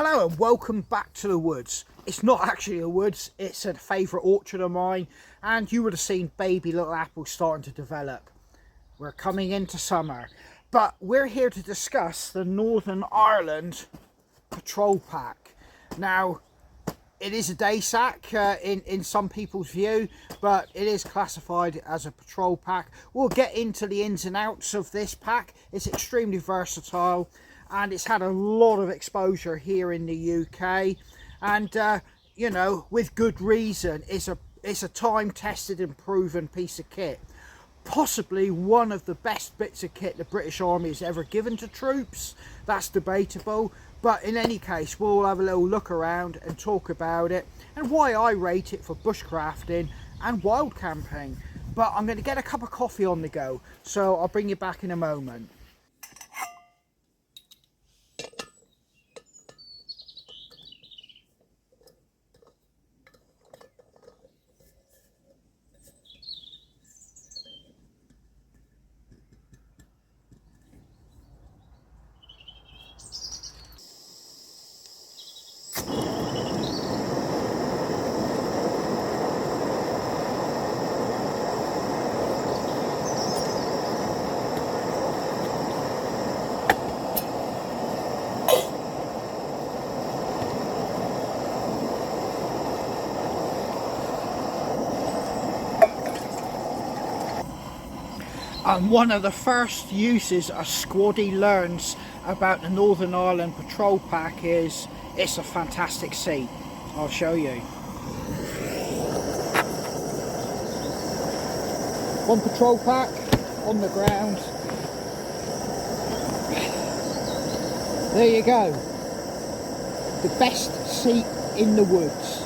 Hello and welcome back to the woods. It's not actually a woods, it's a favourite orchard of mine, and you would have seen baby little apples starting to develop. We're coming into summer, but we're here to discuss the Northern Ireland Patrol Pack. Now, it is a day sack in some people's view, but it is classified as a patrol pack. We'll get into the ins and outs of this pack. It's extremely versatile, and it's had a lot of exposure here in the UK, and you know, with good reason. It's a time tested and proven piece of kit, possibly one of the best bits of kit the British Army has ever given to troops. That's debatable, but in any case we'll have a little look around and talk about it and why I rate it for bushcrafting and wild camping. But I'm going to get a cup of coffee on the go, so I'll bring you back in a moment. And one of the first uses a squaddy learns about the Northern Ireland Patrol Pack is it's a fantastic seat. I'll show you. One patrol pack on the ground. There you go. The best seat in the woods.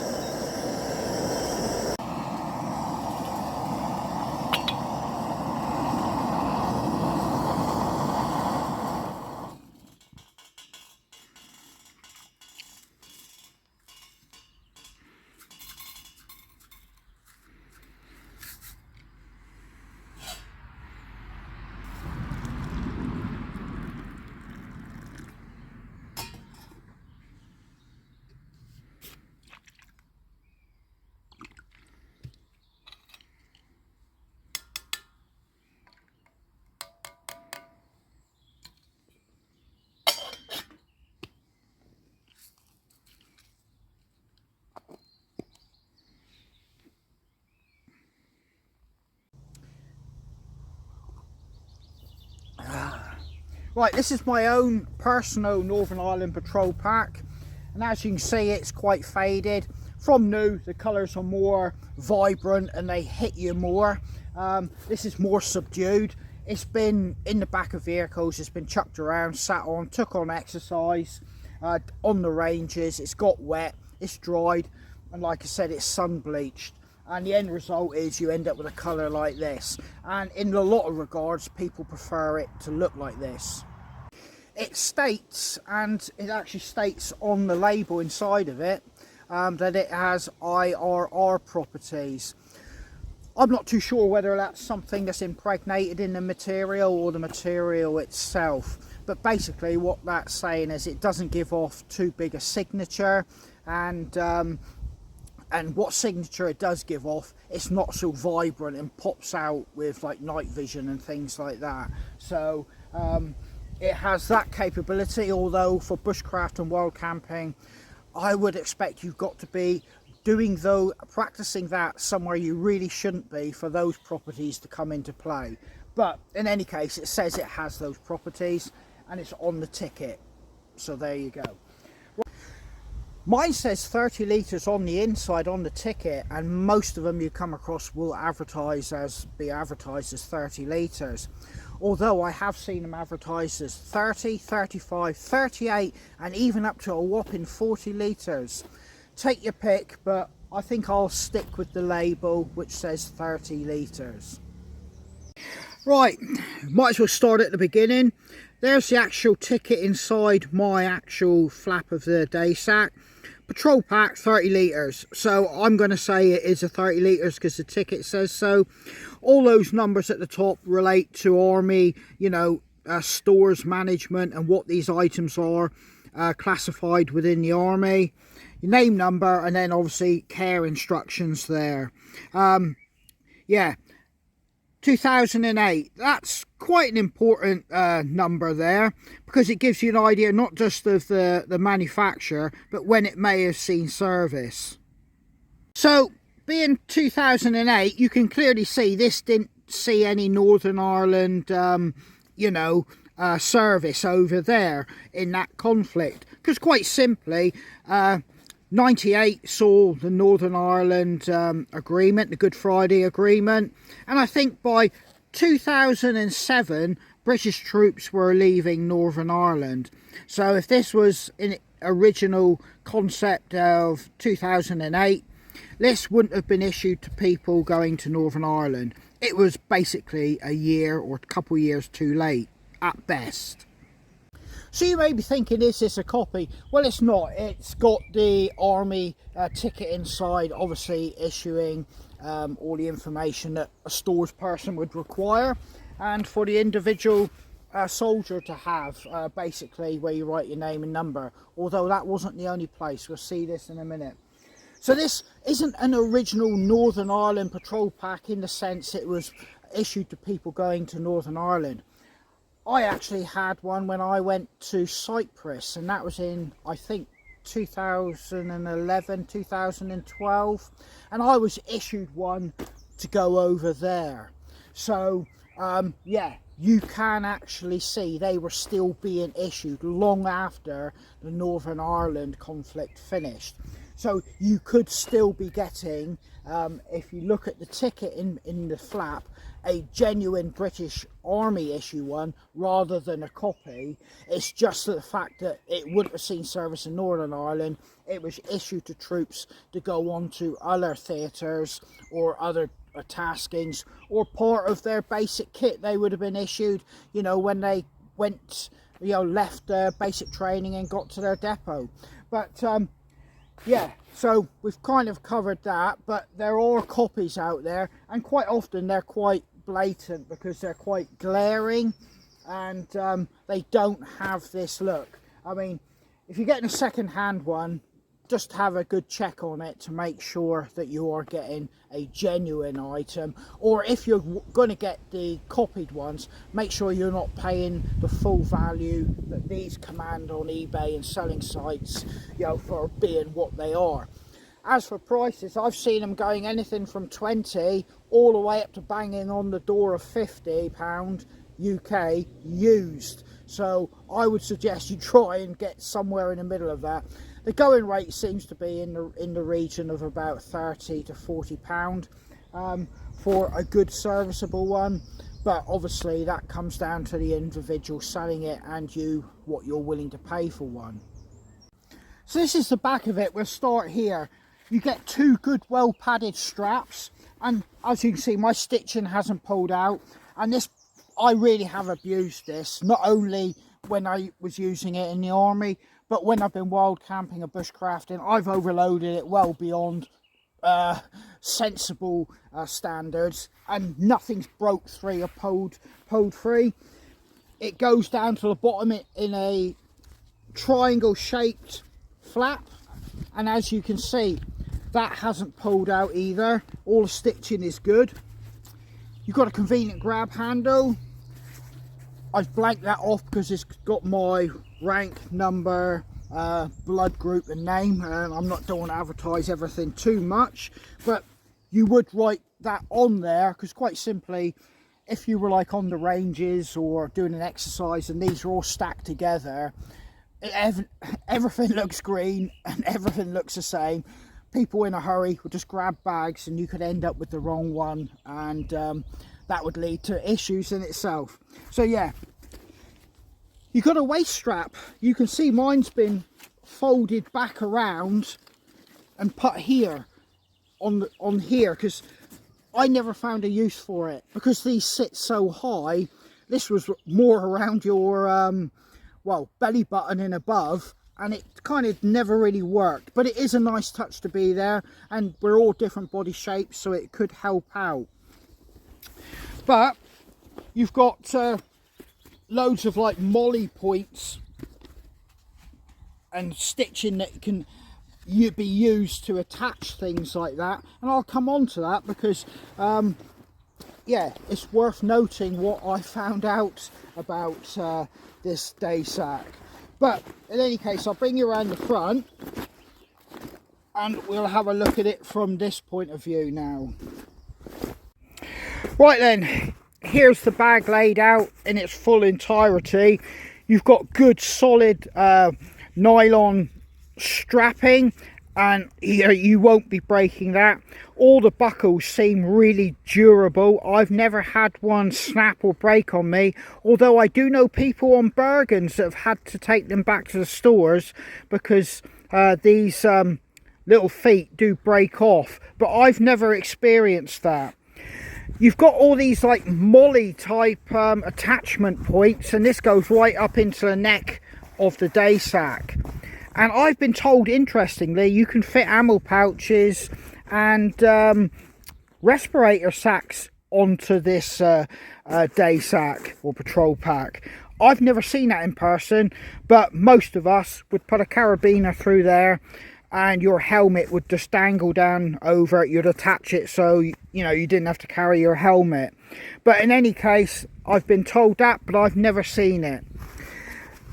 Right, this is my own personal Northern Ireland Patrol Pack, and as you can see it's quite faded. From new, the colours are more vibrant and they hit you more. This is more subdued. It's been in the back of vehicles, it's been chucked around, sat on, took on exercise, on the ranges. It's got wet, it's dried, and like I said, it's sun bleached. And the end result is you end up with a colour like this, and in a lot of regards people prefer it to look like this. It states, and it actually states on the label inside of it, that it has IRR properties. I'm not too sure whether that's something that's impregnated in the material or the material itself, but basically what that's saying is it doesn't give off too big a signature, and what signature it does give off, it's not so vibrant and pops out with like night vision and things like that. So it has that capability, although for bushcraft and wild camping I would expect you've got to be practicing that somewhere you really shouldn't be for those properties to come into play. But in any case, it says it has those properties and it's on the ticket, so there you go. Mine says 30 litres on the inside on the ticket, and most of them you come across will be advertised as 30 litres. Although I have seen them advertised as 30, 35, 38 and even up to a whopping 40 litres. Take your pick, but I think I'll stick with the label which says 30 litres. Right, might as well start at the beginning. There's the actual ticket inside my actual flap of the day sack. Patrol pack 30 litres, so I'm going to say it is a 30 litres because the ticket says so. All those numbers at the top relate to army, you know, stores management and what these items are. classified within the army, your name, number, and then obviously care instructions there. Yeah, 2008, that's quite an important number there, because it gives you an idea not just of the manufacturer, but when it may have seen service. So being 2008, you can clearly see this didn't see any Northern Ireland service over there in that conflict, because quite simply 98 saw the Northern Ireland agreement, the Good Friday Agreement, and I think by 2007 British troops were leaving Northern Ireland. So if this was an original concept of 2008, this wouldn't have been issued to people going to Northern Ireland. It was basically a year or a couple of years too late at best. So you may be thinking, is this a copy? Well, it's not. It's got the army ticket inside, obviously issuing all the information that a stores person would require, and for the individual soldier to have, basically where you write your name and number, although that wasn't the only place. We'll see this in a minute. So this isn't an original Northern Ireland patrol pack in the sense it was issued to people going to Northern Ireland. I actually had one when I went to Cyprus, and that was in, I think, 2011, 2012, and I was issued one to go over there. So yeah, you can actually see they were still being issued long after the Northern Ireland conflict finished. So you could still be getting, if you look at the ticket in the flap, a genuine British Army issue one rather than a copy. It's just the fact that it wouldn't have seen service in Northern Ireland. It was issued to troops to go on to other theatres or other taskings, or part of their basic kit they would have been issued, you know, when they went, you know, left their basic training and got to their depot. But yeah, so we've kind of covered that, but there are copies out there, and quite often they're quite blatant because they're quite glaring, and they don't have this look. I mean, if you're getting a second-hand one, just have a good check on it to make sure that you are getting a genuine item, or if you're going to get the copied ones, make sure you're not paying the full value that these command on eBay and selling sites, you know, for being what they are. As for prices, I've seen them going anything from 20 all the way up to banging on the door of £50 UK used. So I would suggest you try and get somewhere in the middle of that. The going rate seems to be in the region of about £30 to £40 for a good serviceable one, but obviously that comes down to the individual selling it and you, what you're willing to pay for one. So this is the back of it. We'll start here. You get two good well padded straps, and as you can see my stitching hasn't pulled out, and this, I really have abused this, not only when I was using it in the army, but when I've been wild camping and bushcrafting. I've overloaded it well beyond sensible standards, and nothing's broke free or pulled free. It goes down to the bottom in a triangle shaped flap, and as you can see, that hasn't pulled out either. All the stitching is good. You've got a convenient grab handle. I've blanked that off because it's got my rank, number, blood group and name. I'm not don't want to advertise everything too much, but you would write that on there, because quite simply, if you were like on the ranges or doing an exercise and these are all stacked together, everything looks green and everything looks the same. People in a hurry would just grab bags and you could end up with the wrong one, and that would lead to issues in itself. So yeah, you got a waist strap. You can see mine's been folded back around and put here on here, because I never found a use for it because these sit so high. This was more around your well, belly button and above, and it kind of never really worked, but it is a nice touch to be there, and we're all different body shapes, so it could help out. But you've got loads of like molly points and stitching that can be used to attach things like that, and I'll come on to that because yeah, it's worth noting what I found out about this day sack. But in any case, I'll bring you around the front and we'll have a look at it from this point of view now. Right then, here's the bag laid out in its full entirety. You've got good solid nylon strapping, and you won't be breaking that. All the buckles seem really durable. I've never had one snap or break on me, although I do know people on Bergens that have had to take them back to the stores because these little feet do break off, but I've never experienced that. You've got all these like molly type attachment points, and this goes right up into the neck of the day sack. And I've been told, interestingly, you can fit ammo pouches and respirator sacks onto this day sack or patrol pack. I've never seen that in person, but most of us would put a carabiner through there and your helmet would just dangle down over it. You'd attach it so you know you didn't have to carry your helmet. But in any case, I've been told that, but I've never seen it.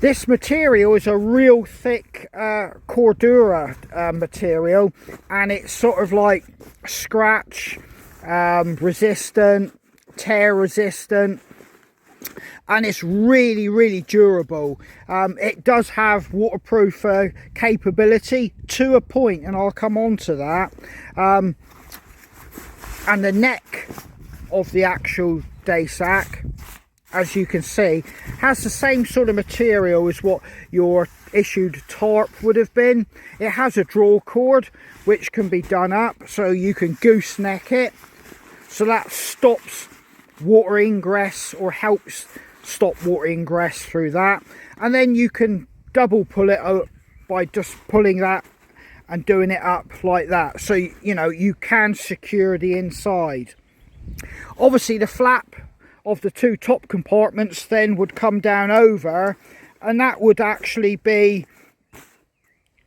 This material is a real thick Cordura material, and it's sort of like scratch resistant, tear resistant, and it's really durable. It does have waterproof capability to a point, and I'll come on to that. And the neck of the actual day sack, as you can see, has the same sort of material as what your issued tarp would have been. It has a draw cord which can be done up so you can gooseneck it, so that stops water ingress or helps stop water ingress through that. And then you can double pull it out by just pulling that and doing it up like that, so you know you can secure the inside. Obviously the flap of the two top compartments then would come down over, and that would actually be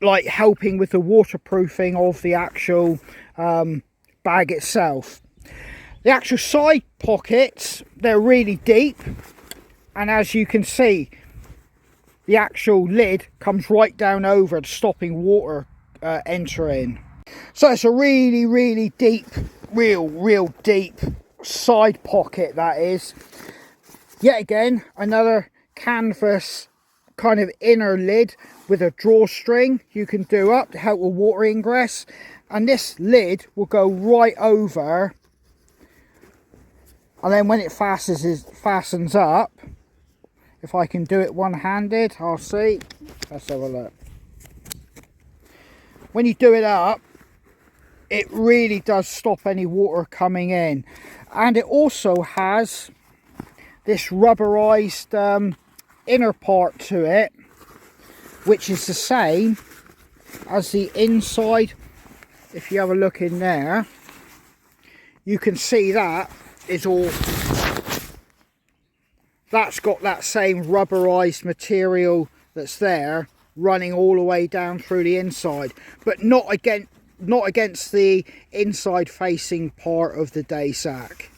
like helping with the waterproofing of the actual bag itself. The actual side pockets, they're really deep, and as you can see, the actual lid comes right down over, stopping water entering. So it's a really deep, real deep side pocket, that is. Yet again, another canvas kind of inner lid with a drawstring you can do up to help with water ingress, and this lid will go right over, and then when it fastens up, if I can do it one-handed, I'll see. Let's have a look. When you do it up, it really does stop any water coming in. And it also has this rubberized inner part to it, which is the same as the inside. If you have a look in there, you can see that is all, that's got that same rubberized material that's there running all the way down through the inside, but not against the inside facing part of the day sack.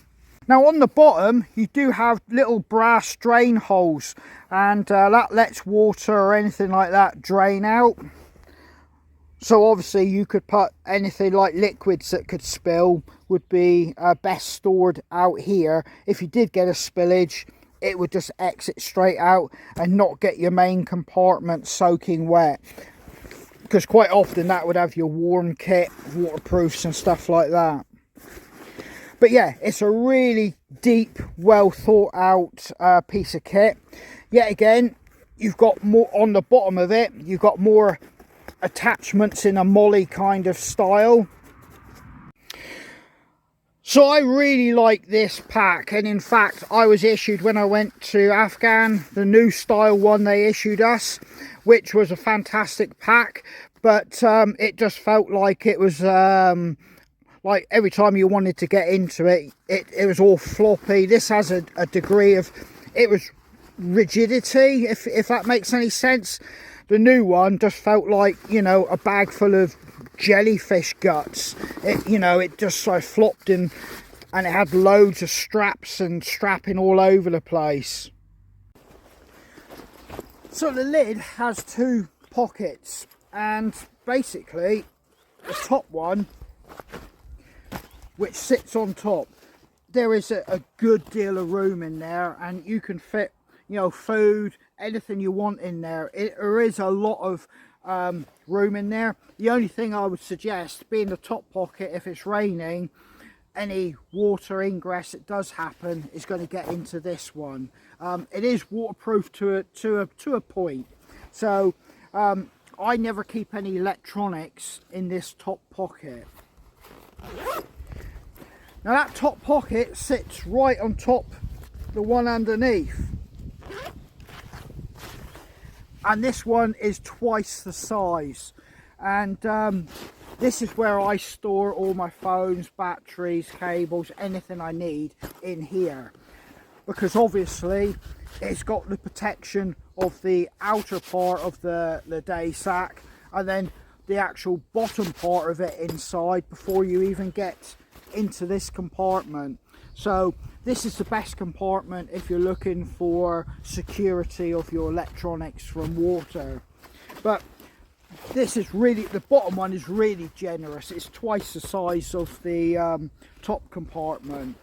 Now on the bottom you do have little brass drain holes, and that lets water or anything like that drain out. So obviously you could put anything like liquids that could spill would be best stored out here. If you did get a spillage, it would just exit straight out and not get your main compartment soaking wet, because quite often that would have your warm kit, waterproofs and stuff like that. But yeah, it's a really deep, well thought out piece of kit. Yet again, you've got more on the bottom of it, you've got more attachments in a molly kind of style. So I really like this pack, and in fact I was issued, when I went to Afghan, the new style one they issued us, which was a fantastic pack, but it just felt like it was like every time you wanted to get into it, it was all floppy. This has a degree of, it was rigidity, if that makes any sense. the new one just felt like, you know, a bag full of jellyfish guts. It, you know, it just sort of flopped in, and it had loads of straps and strapping all over the place. So the lid has two pockets, and basically the top one, which sits on top, there is a good deal of room in there, and you can fit, you know, food, anything you want in there. There is a lot of room in there. The only thing I would suggest, being the top pocket, if it's raining, any water ingress that does happen is going to get into this one. It is waterproof to a point, so I never keep any electronics in this top pocket. Now that top pocket sits right on top the one underneath, and this one is twice the size, and this is where I store all my phones, batteries, cables, anything I need in here, because obviously it's got the protection of the outer part of the day sack, and then the actual bottom part of it inside before you even get into this compartment. So this is the best compartment if you're looking for security of your electronics from water. But this is really, the bottom one is really generous. It's twice the size of the top compartment.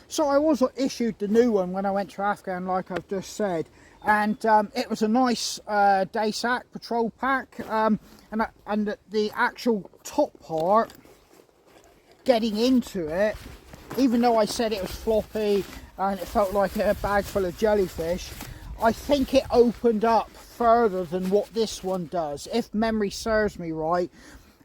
So I was issued the new one when I went to Afghan, like I've just said, and it was a nice day sack patrol pack, and the actual top part, getting into it, even though I said it was floppy and it felt like a bag full of jellyfish, I think it opened up further than what this one does, if memory serves me right.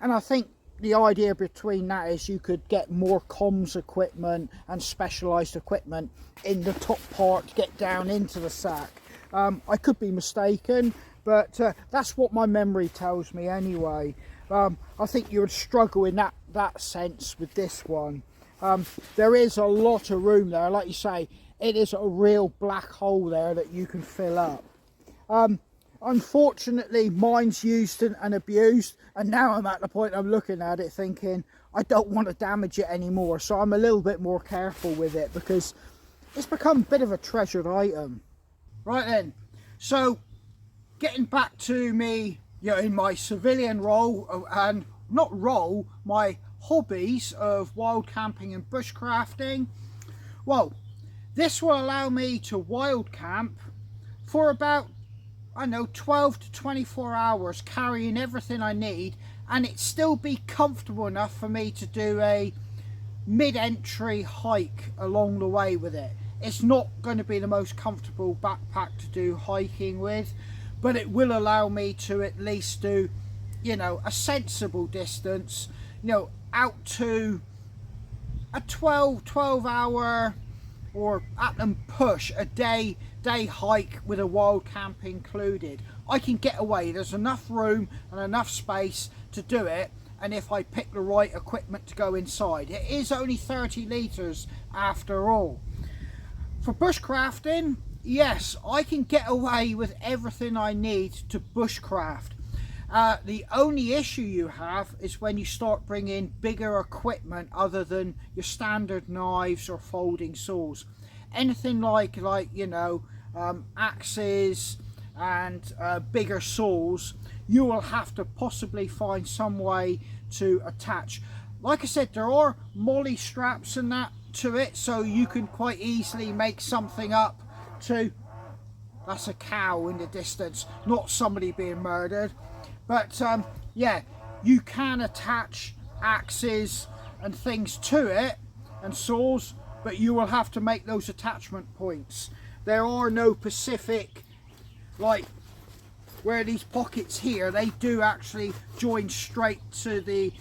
And I think the idea between that is you could get more comms equipment and specialised equipment in the top part to get down into the sack. I could be mistaken, but that's what my memory tells me anyway. I think you would struggle in that sense with this one. There is a lot of room there. Like you say, it is a real black hole there that you can fill up. Unfortunately, mine's used and abused, and now I'm at the point I'm looking at it thinking I don't want to damage it anymore, so I'm a little bit more careful with it because it's become a bit of a treasured item. Right then, so getting back to me, you know, in my civilian role, and not role, my hobbies of wild camping and bushcrafting. Well, this will allow me to wild camp for about, I don't know, 12 to 24 hours, carrying everything I need, and it still be comfortable enough for me to do a mid-entry hike along the way with it. It's not going to be the most comfortable backpack to do hiking with, but it will allow me to at least do, you know, a sensible distance, you know, out to a 12 hour, or at them push a day hike with a wild camp included. I can get away. There's enough room and enough space to do it, and if I pick the right equipment to go inside. It is only 30 litres after all. For bushcrafting, yes, I can get away with everything I need to bushcraft. The only issue you have is when you start bringing bigger equipment other than your standard knives or folding saws. Anything like you know, axes and bigger saws, you will have to possibly find some way to attach. Like I said, there are molly straps and that to it, so you can quite easily make something up to, that's a cow in the distance, not somebody being murdered. But yeah, you can attach axes and things to it and saws, but you will have to make those attachment points. There are no specific, like where these pockets here, they do actually join straight to the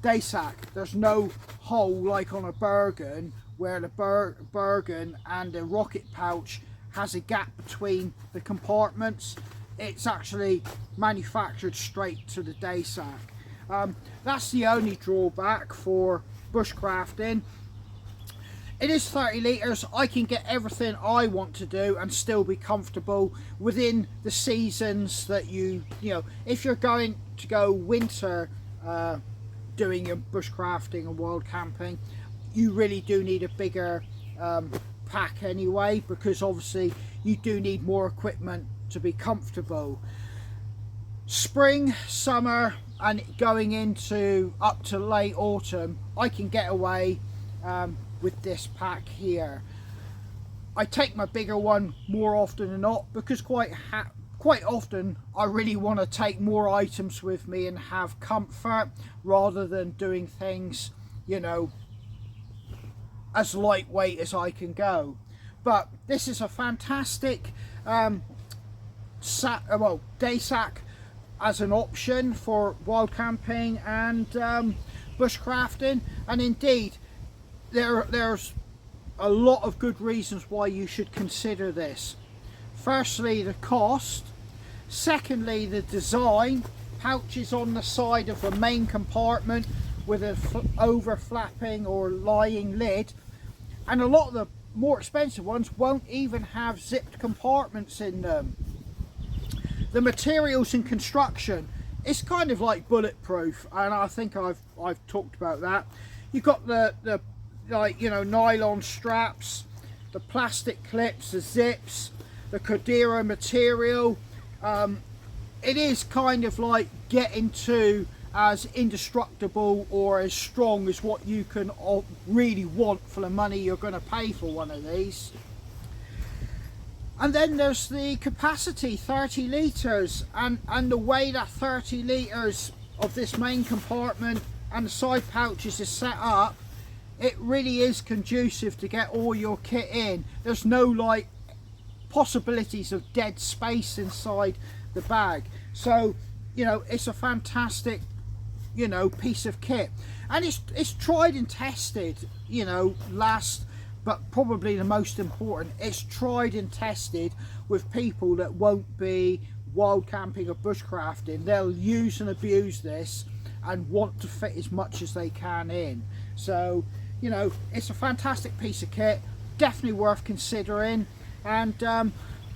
day sack. There's no hole like on a Bergen, where the Bergen and the rocket pouch has a gap between the compartments. It's actually manufactured straight to the day sack. That's the only drawback for bushcrafting. it is 30 litres. I can get everything I want to do and still be comfortable within the seasons that you know, if you're going to go winter doing your bushcrafting and wild camping, you really do need a bigger pack anyway, because obviously you do need more equipment to be comfortable. Spring, summer and going into up to late autumn, I can get away with this pack here. I take my bigger one more often than not, because quite often I really want to take more items with me and have comfort, rather than doing things, you know, as lightweight as I can go. But this is a fantastic day sack as an option for wild camping and bushcrafting. And indeed, there's a lot of good reasons why you should consider this. Firstly, the cost. Secondly, the design. Pouches on the side of the main compartment with a overflapping or lying lid, and a lot of the more expensive ones won't even have zipped compartments in them. The materials and construction, it's kind of like bulletproof, and I think I've talked about that. You've got the like, you know, nylon straps, the plastic clips, the zips, the Cordero material. It is kind of like getting to as indestructible or as strong as what you can really want for the money you're going to pay for one of these. And then there's the capacity, 30 litres, and the way that 30 litres of this main compartment and the side pouches is set up, it really is conducive to get all your kit in. There's no like possibilities of dead space inside the bag. So, you know, it's a fantastic, you know, piece of kit, and it's tried and tested, you know. Last but probably the most important, it's tried and tested with people that won't be wild camping or bushcrafting. They'll use and abuse this and want to fit as much as they can in. So, you know, it's a fantastic piece of kit, definitely worth considering, and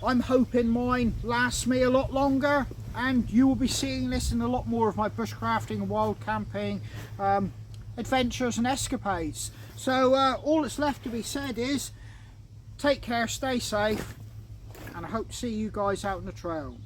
I'm hoping mine lasts me a lot longer, and you will be seeing this in a lot more of my bushcrafting and wild camping adventures and escapades. So all that's left to be said is take care, stay safe, and I hope to see you guys out on the trail.